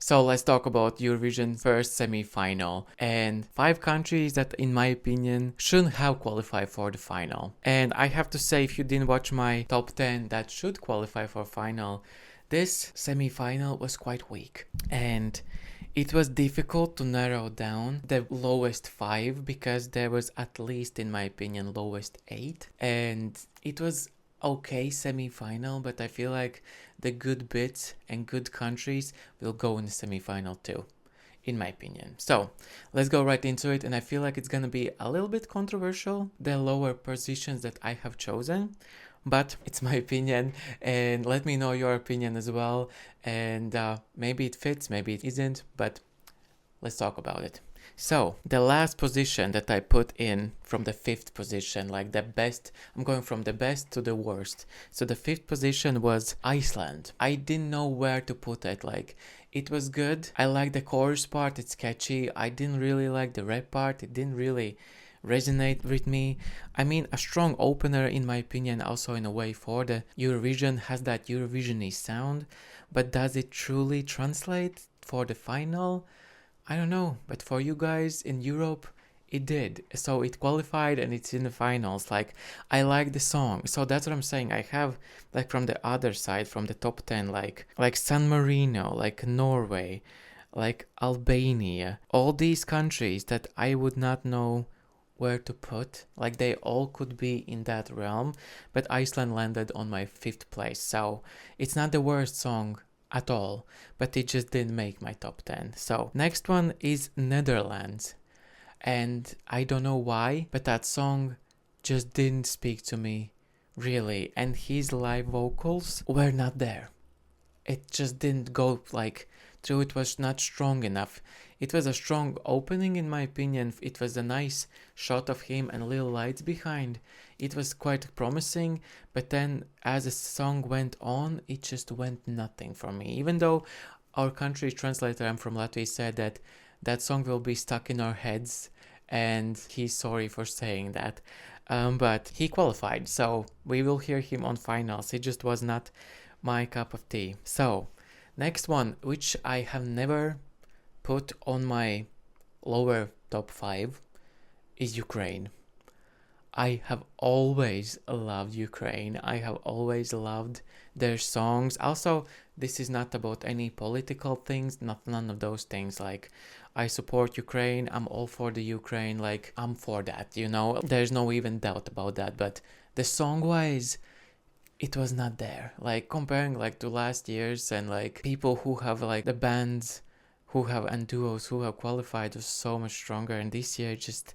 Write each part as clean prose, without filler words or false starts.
So let's talk about Eurovision first semi-final and 5 countries that in my opinion shouldn't have qualified for the final. And I have to say, if you didn't watch my top 10 that should qualify for final, this semi-final was quite weak. And it was difficult to narrow down the lowest 5 because there was at least, in my opinion, lowest 8. And it was okay semi-final, but I feel like the good bits and good countries will go in the semi-final too, in my opinion. So let's go right into it, and I feel like it's gonna be a little bit controversial, the lower positions that I have chosen, but it's my opinion, and let me know your opinion as well, and maybe it fits, maybe it isn't, but let's talk about it. So the last position that I put in from the 5th position, like the best, I'm going from the best to the worst. So the 5th position was Iceland. I didn't know where to put it. Like, it was good. I like the chorus part, it's catchy. I didn't really like the rap part. It didn't really resonate with me. I mean, a strong opener in my opinion, also in a way for the Eurovision, has that Eurovision-y sound, but does it truly translate for the final? I don't know, but for you guys in Europe, it did. So it qualified and it's in the finals. Like, I like the song. So that's what I'm saying. I have, like, from the other side, from the top 10, like San Marino, like Norway, like Albania, all these countries that I would not know where to put. Like, they all could be in that realm, but Iceland landed on my 5th place. So it's not the worst song at all, but it just didn't make my top 10. So next one is Netherlands, and I don't know why, but that song just didn't speak to me, really, and his live vocals were not there. It just didn't go like through. It was not strong enough. It was a strong opening in my opinion. It was a nice shot of him and little lights behind. It was quite promising, but then as the song went on, it just went nothing for me. Even though our country translator, I'm from Latvia, said that that song will be stuck in our heads, and he's sorry for saying that. But he qualified, so we will hear him on finals. It just was not my cup of tea. So next one, which I have never put on my lower top 5, is Ukraine. I have always loved Ukraine. I have always loved their songs. Also, this is not about any political things, none of those things. Like, I support Ukraine, I'm all for the Ukraine, like, I'm for that, you know? There's no even doubt about that, but the song-wise, it was not there. Like, comparing like to last year's, and like people who have like the bands who have and duos who have qualified was so much stronger, and this year just,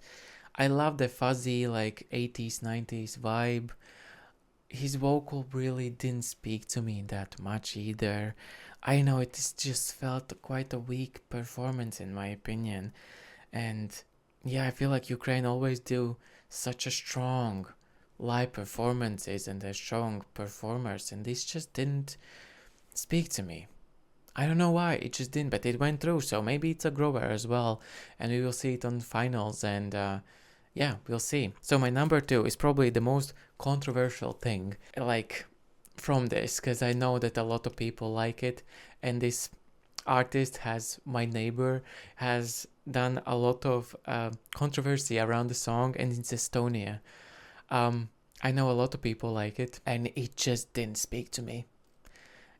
I love the fuzzy like 80s 90s vibe. His vocal really didn't speak to me that much either. I know it just felt quite a weak performance in my opinion, and yeah, I feel like Ukraine always do such a strong live performances and they're strong performers, and this just didn't speak to me. I don't know why, it just didn't, but it went through, so maybe it's a grower as well, and we will see it on finals, and yeah, we'll see. So my number 2 is probably the most controversial thing, like, from this, because I know that a lot of people like it, and this artist my neighbor has done a lot of controversy around the song, and it's Estonia. I know a lot of people like it, and it just didn't speak to me.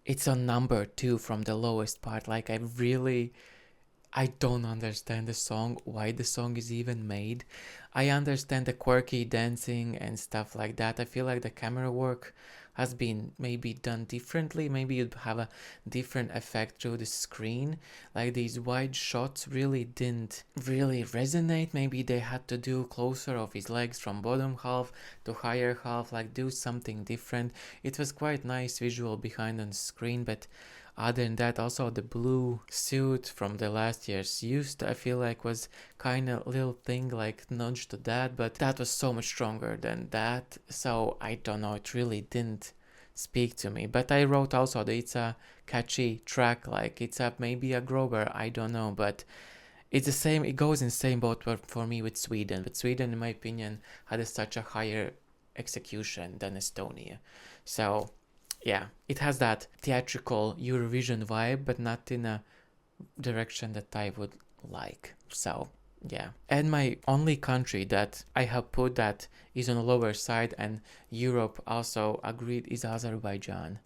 It's on number 2 from the lowest part. Like, I don't understand the song, why the song is even made. I understand the quirky dancing and stuff like that. I feel like the camera work has been maybe done differently. Maybe you'd have a different effect through the screen. Like, these wide shots really didn't really resonate. Maybe they had to do closer of his legs from bottom half to higher half, like do something different. It was quite nice visual behind on the screen, but other than that, also the blue suit from the last year's used, I feel like was kind of little thing like nudge to that, but that was so much stronger than that. So I don't know, it really didn't speak to me. But I wrote also that it's a catchy track, like it's a maybe a grower, I don't know, but it's the same, it goes in the same boat for me with Sweden. But Sweden, in my opinion, had such a higher execution than Estonia. So yeah, it has that theatrical Eurovision vibe, but not in a direction that I would like. So yeah. And my only country that I have put that is on the lower side, and Europe also agreed, is Azerbaijan.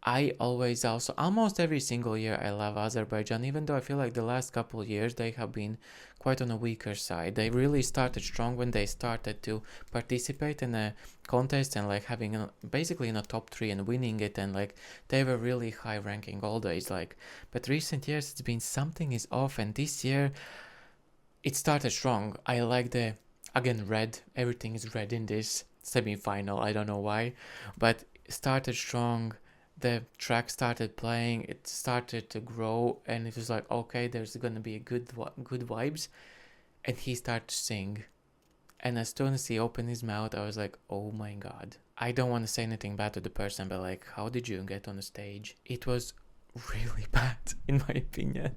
I always also, almost every single year, I love Azerbaijan, even though I feel like the last couple of years they have been quite on a weaker side. They really started strong when they started to participate in a contest and like having basically in a top three and winning it, and like they were really high ranking always. Like, but recent years it's been something is off, and this year it started strong. I like the, again, red. Everything is red in this semi-final. I don't know why, but it started strong. The track started playing. It started to grow, and it was like, okay, there's gonna be a good vibes. And he started to sing, and as soon as he opened his mouth, I was like, oh my god. I don't want to say anything bad to the person, but like, how did you get on the stage? It was really bad, in my opinion.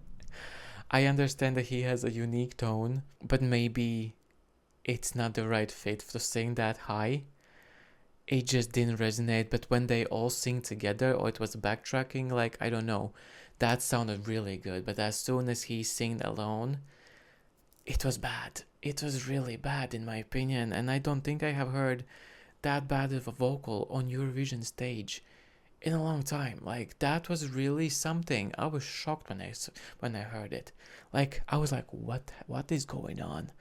I understand that he has a unique tone, but maybe it's not the right fit to sing that high. It just didn't resonate, but when they all sing together, or it was backtracking, like, I don't know, that sounded really good. But as soon as he sang alone, it was bad. It was really bad, in my opinion, and I don't think I have heard that bad of a vocal on Eurovision stage in a long time. Like, that was really something. I was shocked when I heard it. Like, I was like, what is going on?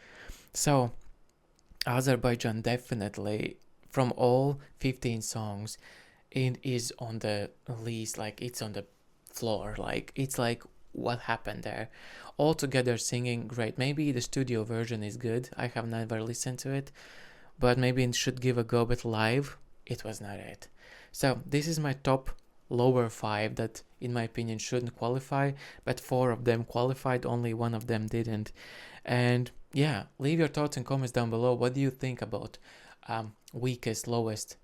So Azerbaijan definitely, from all 15 songs, it is on the least, like, it's on the floor. Like, it's like, what happened there? All together singing great. Maybe the studio version is good. I have never listened to it, but maybe it should give a go. But live, it was not it. So this is my top lower 5 that in my opinion shouldn't qualify, but 4 of them qualified, only 1 of them didn't. And yeah, leave your thoughts and comments down below. What do you think about weakest, lowest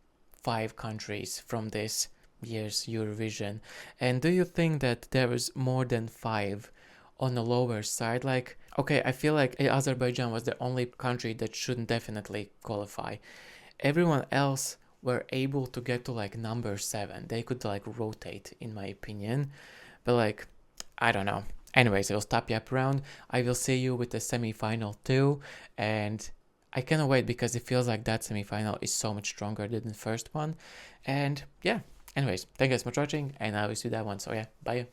5 countries from this year's Eurovision? And do you think that there is more than 5 on the lower side? Like, okay, I feel like Azerbaijan was the only country that shouldn't definitely qualify. Everyone else were able to get to like number 7. They could like rotate, in my opinion, but like, I don't know. Anyways, I will stop yapping around. I will see you with the semi-final too, and I cannot wait because it feels like that semi-final is so much stronger than the first one. And yeah, anyways, thank you guys so much for watching, and I will see that one. So yeah, bye.